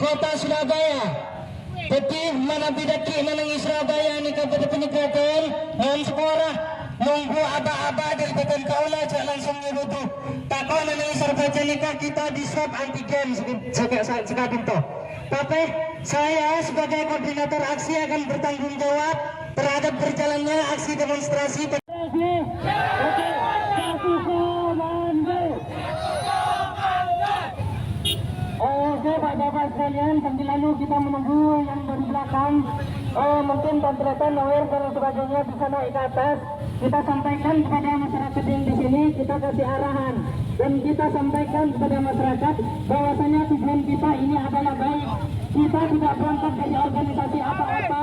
Kota Surabaya. Jadi mana bidaki menangi Surabaya ni kepada penyekatan dan sekolah nunggu aba-aba dari badan kaulah jangan langsung nyebutu. Takkan menangi Surabaya nikah kita di swab antigen sekadang toh. Tapi saya sebagai koordinator aksi akan bertanggung jawab terhadap berjalannya aksi demonstrasi. Oke Bapak-Bapak sekalian, sambil lalu kita menunggu yang dari belakang. Mungkin kontratan lawyer dan sebagainya bisa naik ke atas. Kita sampaikan kepada masyarakat yang di sini, kita kasih arahan dan kita sampaikan kepada masyarakat bahwasanya tujuan kita ini adalah baik. Kita tidak berangkat dari organisasi apa-apa.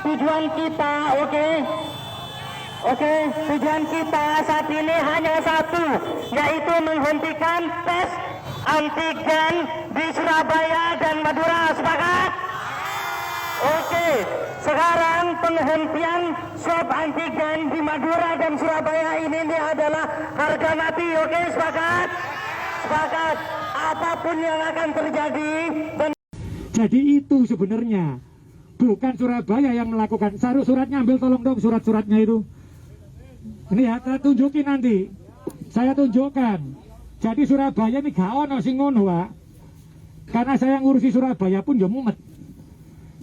Tujuan kita, Oke, tujuan kita saat ini hanya satu, yaitu menghentikan tes antigen di Surabaya dan Madura. Sepakat? Oke, sekarang penghentian swab antigen di Madura dan Surabaya ini adalah harga mati. Oke, sepakat? Sepakat. Apapun yang akan terjadi. Jadi itu sebenarnya bukan Surabaya yang melakukan. Suratnya ambil tolong dong, surat-suratnya itu. Ini ya, saya tunjukin nanti. Saya tunjukkan. Jadi Surabaya ini gak ono sing ngono, Pak. Karena saya ngurusi Surabaya pun ya mumet.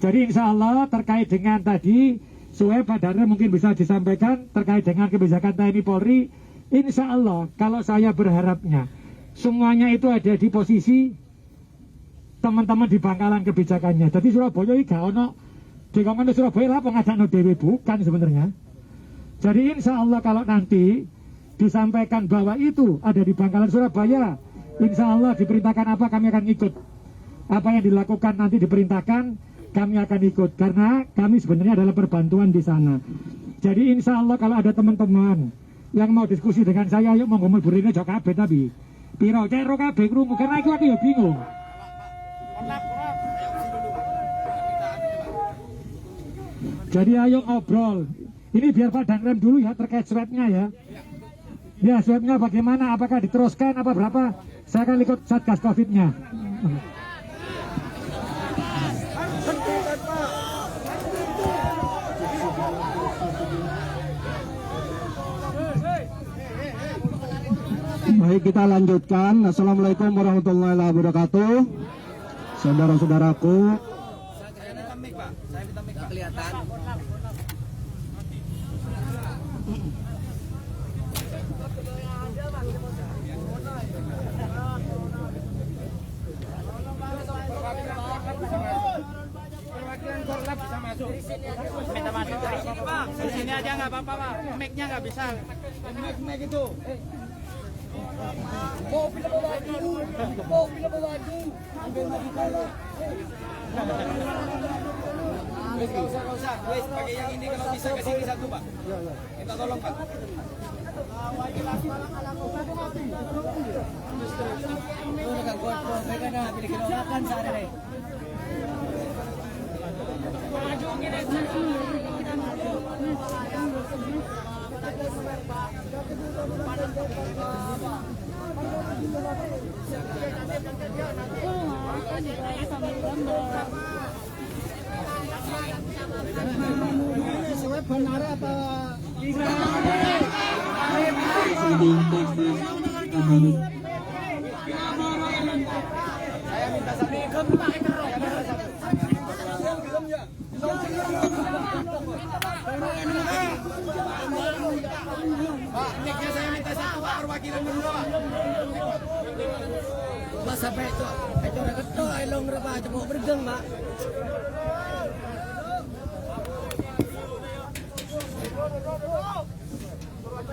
Jadi insya Allah terkait dengan tadi Suwe Pak Darno mungkin bisa disampaikan terkait dengan kebijakan TNI Polri. Insya Allah kalau saya berharapnya semuanya itu ada di posisi teman-teman di bangkalan kebijakannya. Jadi Surabaya ini gak ono dikongkon Surabaya lah pengadaan dewe bukan sebenarnya. Jadi insya Allah kalau nanti disampaikan bahwa itu ada di bangkalan Surabaya, insya Allah diperintahkan apa kami akan ikut. Apa yang dilakukan nanti diperintahkan kami akan ikut karena kami sebenarnya adalah perbantuan di sana. Jadi insya Allah kalau ada teman-teman yang mau diskusi dengan saya, yuk mau ngomong burine jauh kabeh tapi piro cero kabeh krungu karena aku ya bingung. Jadi ayo ngobrol. Ini biar Pak Danrem dulu ya terkait swabnya ya. Ya swabnya bagaimana? Apakah diteruskan? Apa berapa? Saya akan ikut Satgas Covid-nya. Baik, kita lanjutkan. Assalamualaikum warahmatullahi wabarakatuh. Saudara-saudaraku. Kelihatan. Bisa masuk. Minta masuk dari sini, Pak. Di sini aja nggak apa-apa, Pak. Mic-nya nggak bisa. Mic itu. Mobil apa baju? Ambil maju kalau. Nggak usah. Wes, pakai yang ini kalau bisa ke sini satu, Pak. Kita tolong, Pak. Benar apa? Saya minta satu. Pak, mic-nya saya minta satu, Pak, perwakilan berdua. Mas sampai itu udah ketok, elong berapa, cuma bergeng, Pak.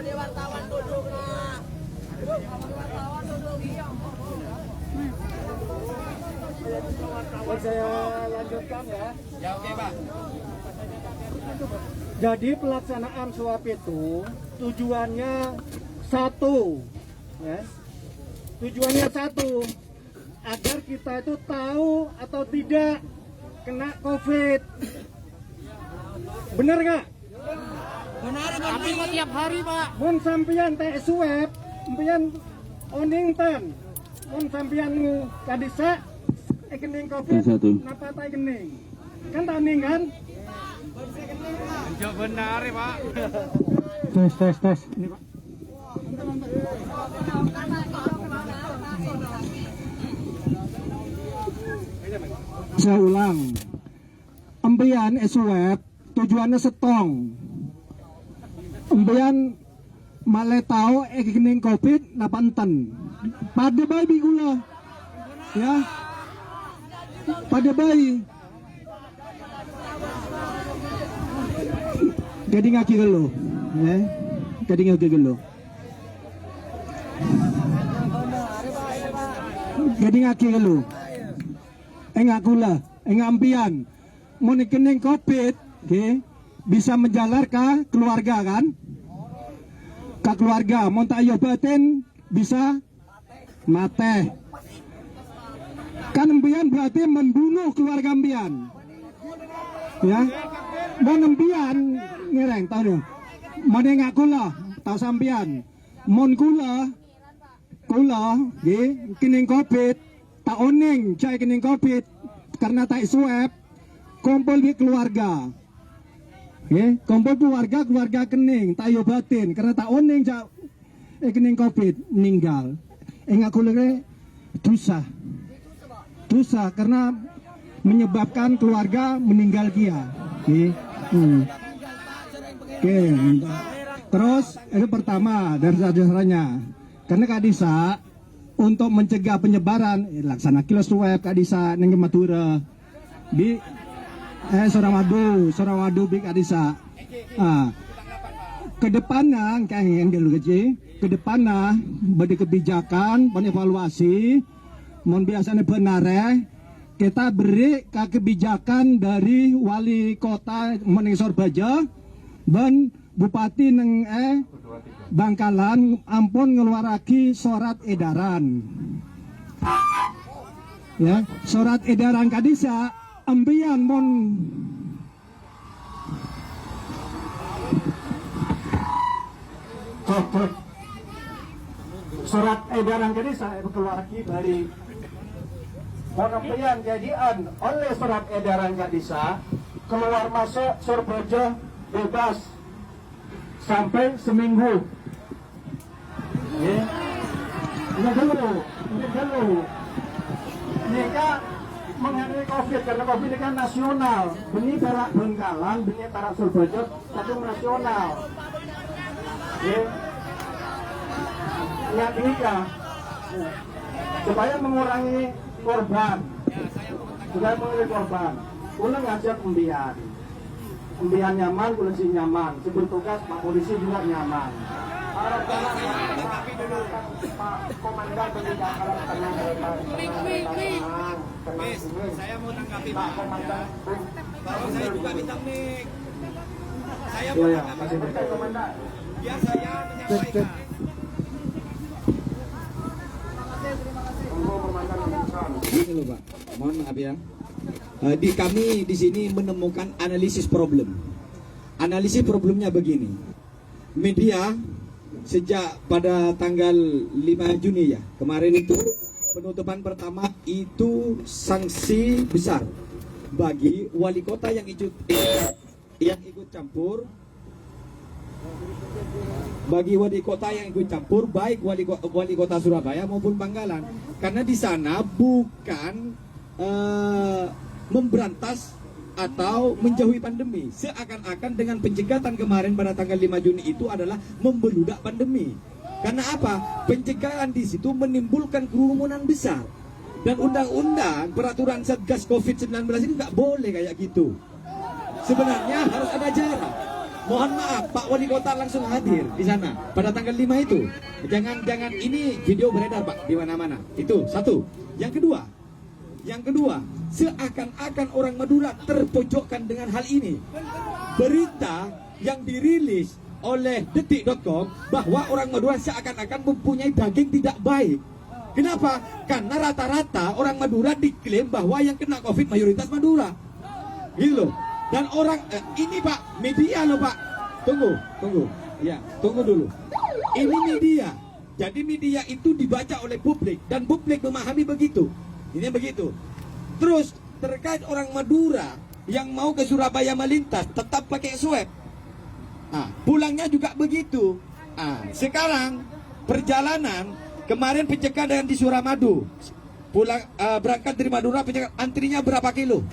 Wartawan duduk, nah. Wartawan duduk, Saya lanjutkan ya. Ya, oke, Pak. Jadi pelaksanaan swab itu tujuannya satu, ya. Tujuannya satu, agar kita itu tahu atau tidak kena COVID. Benar nggak? Benar, tapi kok tiap hari, Pak? Mun sampeyan tes swab, sampeyan oningten. Mun sampeyan kadisa kening covid Satu. napa tai kening kan taning kan Jok benar ya Pak. tes ini Pak. Saya ulang, empian swab tujuannya setong. Empian male tahu kening covid napa enten. Pada bayi gula, ya, pada bayi. Jadi ngaki gelo, ya, jadi ngaki gelo. Jadi ngaki gelo. Enggak gula, enggak ampian. Mau kening covid, okay, bisa menjalar ke keluarga kan? Ke keluarga, mau tak obatin bisa mate. Kan ampian berarti membunuh keluarga ampian. Ya, mau ampian ngereng tahu dong. Mau enggak gula, tahu sampian. Mau gula, okay, kening covid. Tak oning cai kening covid karena tak swab kumpul di keluarga, kumpul keluarga kening tak obatin karena tak oning cai kening covid meninggal. Aku lagi dosa karena menyebabkan keluarga meninggal dia. Terus itu pertama dari dasarnya karena kadisa untuk mencegah penyebaran laksana kilo swab kadisa neng Madura di Sorawadu big kadisa. Kedepannya kayak yang dulu kecil kedepannya beri kebijakan evaluasi mon biasanya benar kita beri kebijakan dari wali kota Meneng Sorbaja dan bupati neng Bangkalan ampun ngeluaraki surat edaran. Ya, surat edaran kadisa ambian mon surat edaran kadisa keluaraki dari mon jadian oleh surat edaran kadisa keluar masuk Sorbaja bebas sampai seminggu. Ini dulu. Mereka menghadapi COVID karena COVID ini kan nasional. Beni perak Bengkalan, beni perak Sorbaja, satu nasional. Lihat ini kan, supaya mengurangi korban. Ulang ngajak umbian. Umbian nyaman, polisi nyaman. Sebelum tugas, Pak Polisi juga nyaman. Pak Komandan tidak tenang. Saya mau tanggapi Pak Komandan. Kalau saya juga minta mic. Saya mau tanggapi Pak Komandan. Biar saya menyampaikan. Ini loh Pak, mohon maaf ya. Kami di sini menemukan analisis problem. Analisis problemnya begini. Media sejak pada tanggal 5 Juni ya, kemarin itu penutupan pertama itu sanksi besar bagi wali kota yang ikut campur. Bagi wali kota yang ikut campur, baik wali kota Surabaya maupun Bangkalan, karena di sana bukan memberantas atau menjauhi pandemi. Seakan-akan dengan pencegahan kemarin pada tanggal 5 Juni itu adalah membeludak pandemi. Karena apa? Pencegahan di situ menimbulkan kerumunan besar. Dan undang-undang peraturan Satgas COVID-19 ini nggak boleh kayak gitu. Sebenarnya harus ada jarak. Mohon maaf, Pak Wali Kota langsung hadir di sana pada tanggal 5 itu. Jangan ini video beredar Pak di mana-mana. Itu satu. Yang kedua, seakan-akan orang Madura terpojokkan dengan hal ini. Berita yang dirilis oleh detik.com bahwa orang Madura seakan-akan mempunyai daging tidak baik. Kenapa? Karena rata-rata orang Madura diklaim bahwa yang kena COVID mayoritas Madura. Gitu loh. Dan orang ini Pak, media loh Pak. Tunggu. Ya, tunggu dulu. Ini media. Jadi media itu dibaca oleh publik dan publik memahami begitu. Ini begitu. Terus terkait orang Madura yang mau ke Surabaya melintas tetap pakai swab. Pulangnya juga begitu. Sekarang perjalanan kemarin pencegahan di Suramadu, pulang berangkat dari Madura, antrinya berapa kilo?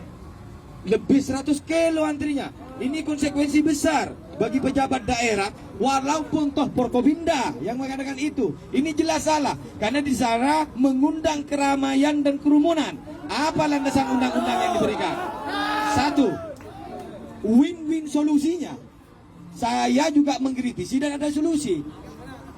Lebih 100 kilo antrinya. Ini konsekuensi besar bagi pejabat daerah, walaupun toh Forkopimda yang mengatakan itu. Ini jelas salah, karena di sana mengundang keramaian dan kerumunan. Apa landasan undang-undang yang diberikan? Satu, win-win solusinya. Saya juga mengkritisi dan ada solusi.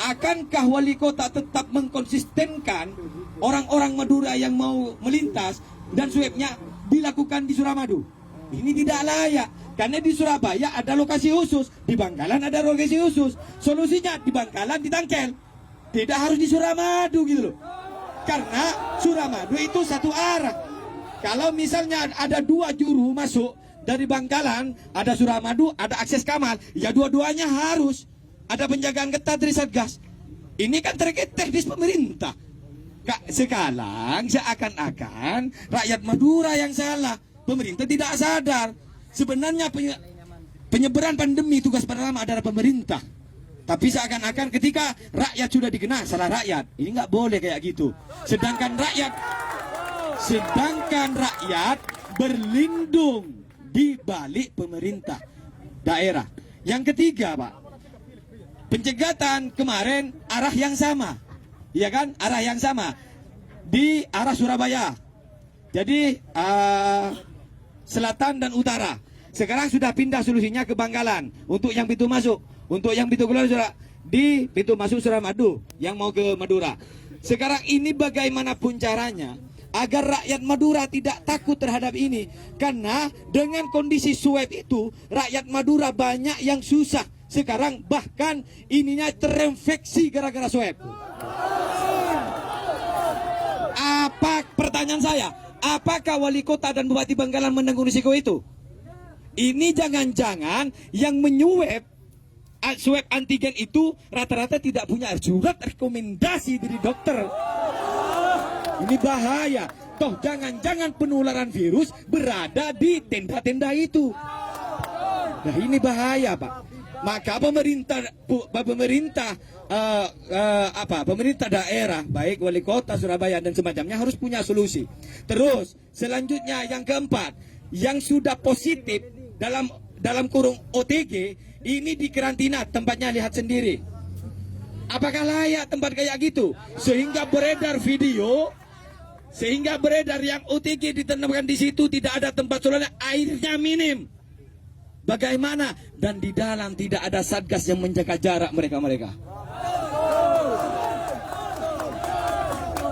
Akankah wali kota tetap mengkonsistenkan orang-orang Madura yang mau melintas dan swabnya dilakukan di Suramadu? Ini tidak layak, karena di Surabaya ada lokasi khusus, di Bangkalan ada lokasi khusus. Solusinya di Bangkalan ditangkel, tidak harus di Suramadu gitu loh. Karena Suramadu itu satu arah. Kalau misalnya ada 2 juru masuk dari Bangkalan, ada Suramadu, ada akses Kamal, ya dua-duanya harus ada penjagaan ketat dari Satgas. Ini kan terkait teknis pemerintah. Sekarang seakan-akan rakyat Madura yang salah. Pemerintah tidak sadar. Sebenarnya penyebaran pandemi tugas pertama adalah pemerintah. Tapi seakan-akan ketika rakyat sudah dikenal salah rakyat. Ini nggak boleh kayak gitu. Sedangkan rakyat berlindung di balik pemerintah daerah. Yang ketiga, Pak, pencegahan kemarin arah yang sama, ya kan? Arah yang sama di arah Surabaya. Jadi selatan dan utara. Sekarang sudah pindah solusinya ke Bangkalan untuk yang pintu masuk, untuk yang pintu keluar sudah di pintu masuk Suramadu yang mau ke Madura. Sekarang ini bagaimanapun caranya agar rakyat Madura tidak takut terhadap ini, karena dengan kondisi swab itu rakyat Madura banyak yang susah. Sekarang bahkan ininya terinfeksi gara-gara swab. Pertanyaan saya, apakah wali kota dan bupati Bangkalan menanggung risiko itu? Ini jangan-jangan yang menyuap swab antigen itu rata-rata tidak punya surat rekomendasi dari dokter. Ini bahaya. Toh jangan-jangan penularan virus berada di tenda-tenda itu. Nah ini bahaya, Pak. Maka pemerintah daerah, baik wali kota Surabaya dan semacamnya harus punya solusi. Terus selanjutnya yang keempat, yang sudah positif dalam kurung OTG ini dikarantina, tempatnya lihat sendiri. Apakah layak tempat kayak gitu? Sehingga beredar video, sehingga beredar yang OTG ditempatkan di situ tidak ada tempat sholat, airnya minim. Bagaimana? Dan di dalam tidak ada satgas yang menjaga jarak mereka-mereka.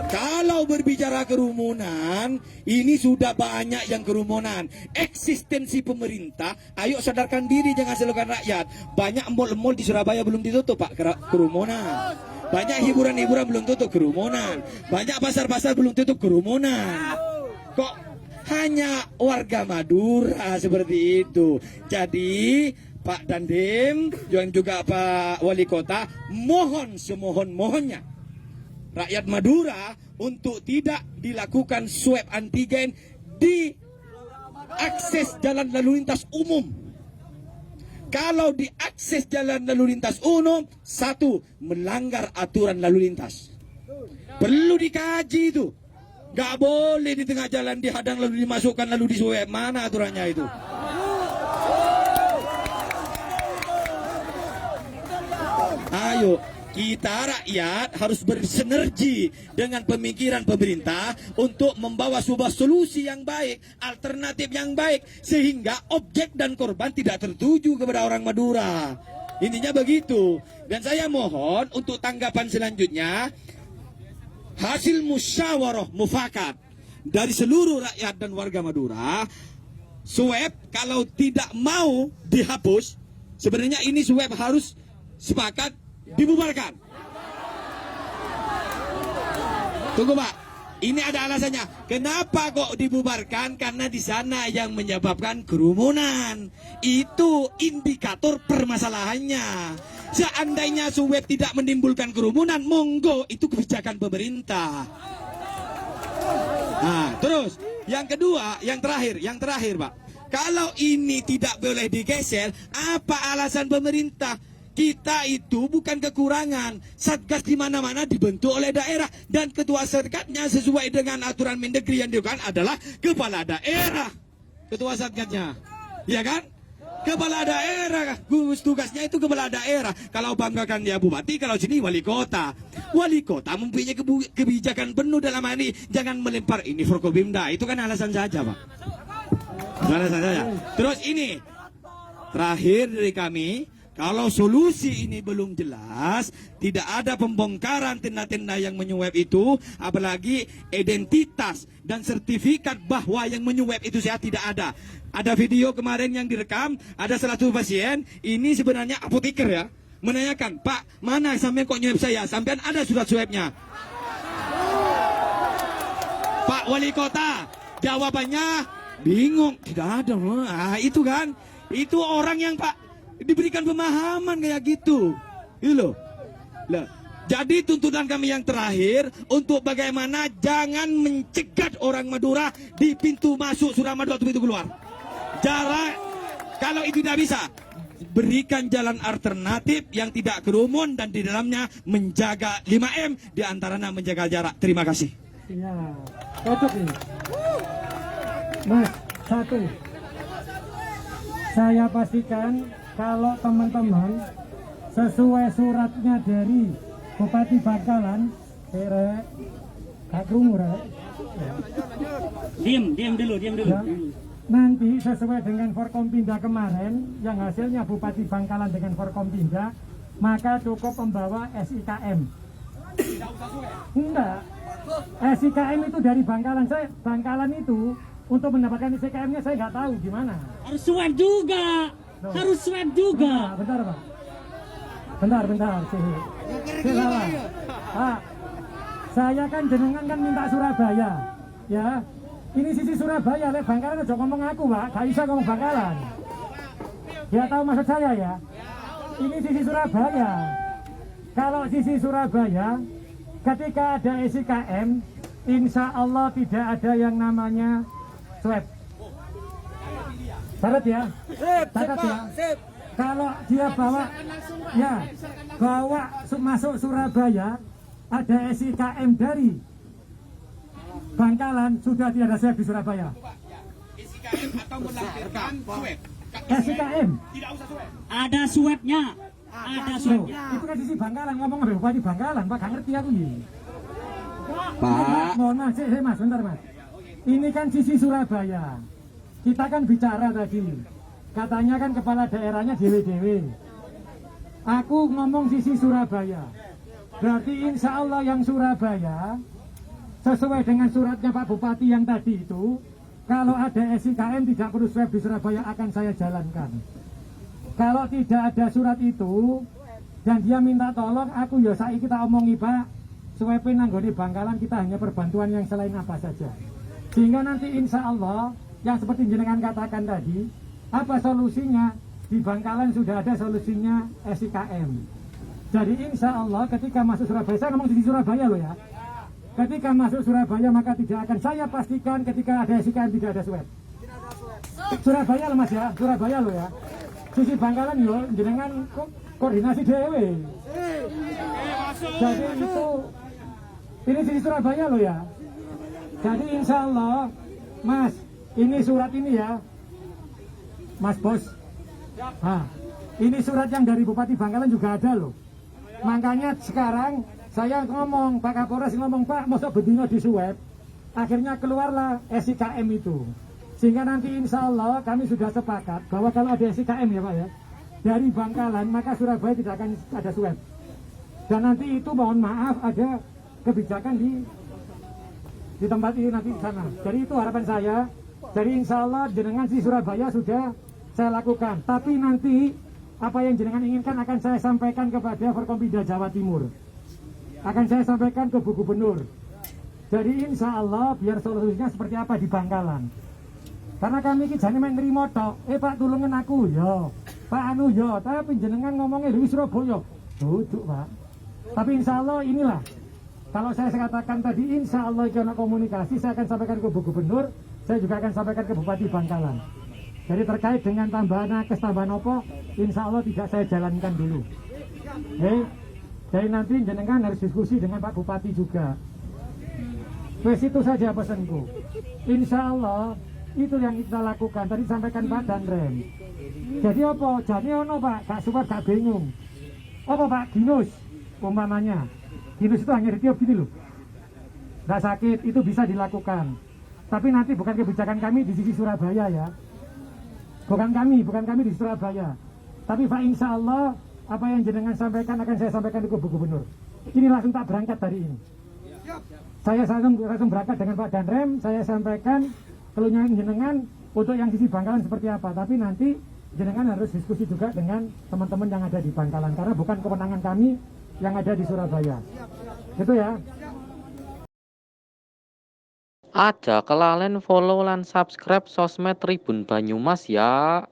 Kalau berbicara kerumunan, ini sudah banyak yang kerumunan. Eksistensi pemerintah, ayo sadarkan diri, jangan salahkan rakyat. Banyak mall-mall di Surabaya belum ditutup, Pak, kerumunan. Banyak hiburan-hiburan belum tutup, kerumunan. Banyak pasar-pasar belum tutup, kerumunan. Kok hanya warga Madura seperti itu? Jadi Pak Dandim dan juga Pak Wali Kota, mohon semohon-mohonnya rakyat Madura untuk tidak dilakukan swab antigen di akses jalan lalu lintas umum. Kalau di akses jalan lalu lintas umum, satu, melanggar aturan lalu lintas. Perlu dikaji itu. Gak boleh di tengah jalan dihadang lalu dimasukkan lalu di swab. Mana aturannya itu? Ayo, kita rakyat harus bersinergi dengan pemikiran pemerintah untuk membawa sebuah solusi yang baik, alternatif yang baik, sehingga objek dan korban tidak tertuju kepada orang Madura. Intinya begitu. Dan saya mohon untuk tanggapan selanjutnya, hasil musyawarah mufakat dari seluruh rakyat dan warga Madura, swab kalau tidak mau dihapus, sebenarnya ini swab harus sepakat dibubarkan. Tunggu, Pak. Ini ada alasannya. Kenapa kok dibubarkan? Karena di sana yang menyebabkan kerumunan. Itu indikator permasalahannya. Seandainya swab tidak menimbulkan kerumunan, monggo, itu kebijakan pemerintah. Nah, terus Yang kedua, yang terakhir Pak. Kalau ini tidak boleh digeser, apa alasan pemerintah? Kita itu bukan kekurangan. Satgas di mana-mana dibentuk oleh daerah dan ketua satgasnya sesuai dengan aturan Mendagri yang dilakukan adalah kepala daerah. Ketua satgasnya, ya kan? Kepala daerah, tugasnya itu kepala daerah. Kalau banggakan dia bupati, kalau sini wali kota. Wali kota mempunyai kebijakan penuh dalam hal ini. Jangan melempar ini Forkopimda. Itu kan alasan saja, Pak. Alasan saja. Terus ini terakhir dari kami. Kalau solusi ini belum jelas, tidak ada pembongkaran tenda-tenda yang menyuap itu, apalagi identitas dan sertifikat bahwa yang menyuap itu sehat tidak ada. Ada video kemarin yang direkam, ada salah satu pasien, ini sebenarnya apoteker ya, menanyakan, Pak, mana sampai kok nyuap saya? Sampean ada surat swabnya? Pak Wali Kota, jawabannya bingung, tidak ada. Itu kan, itu orang yang Pak diberikan pemahaman kayak gitu, loh. Jadi tuntutan kami yang terakhir untuk bagaimana jangan mencegat orang Madura di pintu masuk Suramadu atau pintu keluar. Jarak, kalau itu tidak bisa, berikan jalan alternatif yang tidak kerumun dan di dalamnya menjaga 5M, di antaranya menjaga jarak. Terima kasih. Ya, cocok ini. Mas, satu, saya pastikan kalau teman-teman sesuai suratnya dari Bupati Bangkalan, Kak Krungu, Diam dulu. ya, nanti sesuai dengan Forkompinda kemarin, yang hasilnya Bupati Bangkalan dengan Forkompinda, maka cukup membawa SIKM. Enggak, SIKM itu dari Bangkalan. Bangkalan itu untuk mendapatkan SIKM-nya saya nggak tahu gimana. Harus swab juga. Loh. Harus swab juga. Bentar Pak. Bentar. Salah. Pak, saya kan jenengan kan minta Surabaya. Ya. Ini sisi Surabaya, lek Bangkalan aja ngomong aku, Pak. Gak bisa ngomong Bangkalan. Ya tahu maksud saya ya. Ini sisi Surabaya. Kalau sisi Surabaya, ketika ada SIKM, insya Allah tidak ada yang namanya swab. Catat ya. Catat ya. Kalau dia bawa masuk Surabaya, ada SIKM dari Bangkalan, sudah tidak ada swab di Surabaya. SIKM atau melampirkan swab. SIKM. Tidak usah swab. Ada swabnya. Ada Loh, swabnya. itu kan sisi Bangkalan, ngomong sama Bupati Bangkalan, Pak, gak ngerti aku ini. Pak, Mohon maaf, Mas, bentar Mas. Ini kan sisi Surabaya. Kita kan bicara tadi, katanya kan kepala daerahnya dewe-dewe. Aku ngomong sisi Surabaya. Berarti insya Allah yang Surabaya, sesuai dengan suratnya Pak Bupati yang tadi itu, kalau ada SIKM tidak perlu swab di Surabaya akan saya jalankan. Kalau tidak ada surat itu, dan dia minta tolong, aku ya saiki kita omongi Pak, swabin nanggone Bangkalan kita hanya perbantuan yang selain apa saja. Sehingga nanti insya Allah, yang seperti jenengan katakan tadi, apa solusinya? Di Bangkalan sudah ada solusinya SIKM. Jadi insya Allah ketika masuk Surabaya, saya ngomong di Surabaya loh ya. Ketika masuk Surabaya maka tidak akan, saya pastikan ketika ada SIKM tidak ada swab. Surabaya loh Mas ya, Surabaya loh ya. Sisi Bangkalan yo jenengan koordinasi dewe. Jadi itu, ini sisi Surabaya loh ya. Jadi insya Allah, Mas, ini surat ini ya, Mas Bos. Nah, ini surat yang dari Bupati Bangkalan juga ada loh. Makanya sekarang saya ngomong, Pak Kapolres ngomong, Pak, masa bedino di swab. Akhirnya keluarlah SIKM itu. Sehingga nanti insya Allah kami sudah sepakat bahwa kalau ada SIKM ya Pak ya, dari Bangkalan maka Surabaya tidak akan ada swab. Dan nanti itu mohon maaf ada kebijakan di tempat ini nanti di sana. Jadi itu harapan saya. Jadi insya Allah jenengan di Surabaya sudah saya lakukan. Tapi nanti apa yang jenengan inginkan akan saya sampaikan kepada Forkompinda Jawa Timur. Akan saya sampaikan ke Bu Gubernur. Jadi insya Allah biar solusinya seperti apa di Bangkalan. Karena kami ini jane main nerimo tok. Pak tulungan aku yo. Pak anu yo, tapi jenengan ngomongnya dari Surabaya. Duduk Pak. Tapi insya Allah inilah. Kalau saya katakan tadi insya Allah karena komunikasi saya akan sampaikan ke Bu Gubernur saya juga akan sampaikan ke Bupati Bangkalan. Jadi terkait dengan tambahan nakes, tambahan apa, insya Allah tidak saya jalankan dulu. Jadi nanti jenengan harus diskusi dengan Pak Bupati juga. Wes itu saja pesanku. Insya Allah itu yang kita lakukan. Tadi sampaikan Pak Danrem. Jadi apa? Jadi ono Pak, gak support, gak bingung. Apa Pak Ginus umpamanya? Ginus itu hanya ditiup gini loh. Gak sakit, itu bisa dilakukan. Tapi nanti bukan kebijakan kami di sisi Surabaya ya. Bukan kami di Surabaya. Tapi Pak insya Allah apa yang jenengan sampaikan akan saya sampaikan ke Bu Gubernur. Ini langsung tak berangkat hari ini. Saya langsung berangkat dengan Pak Danrem. Saya sampaikan keluhnya jenengan untuk yang sisi Bangkalan seperti apa. Tapi nanti jenengan harus diskusi juga dengan teman-teman yang ada di Bangkalan. Karena bukan kewenangan kami yang ada di Surabaya. Gitu ya. Aja kelalen follow lan subscribe sosmed Tribun Banyumas ya.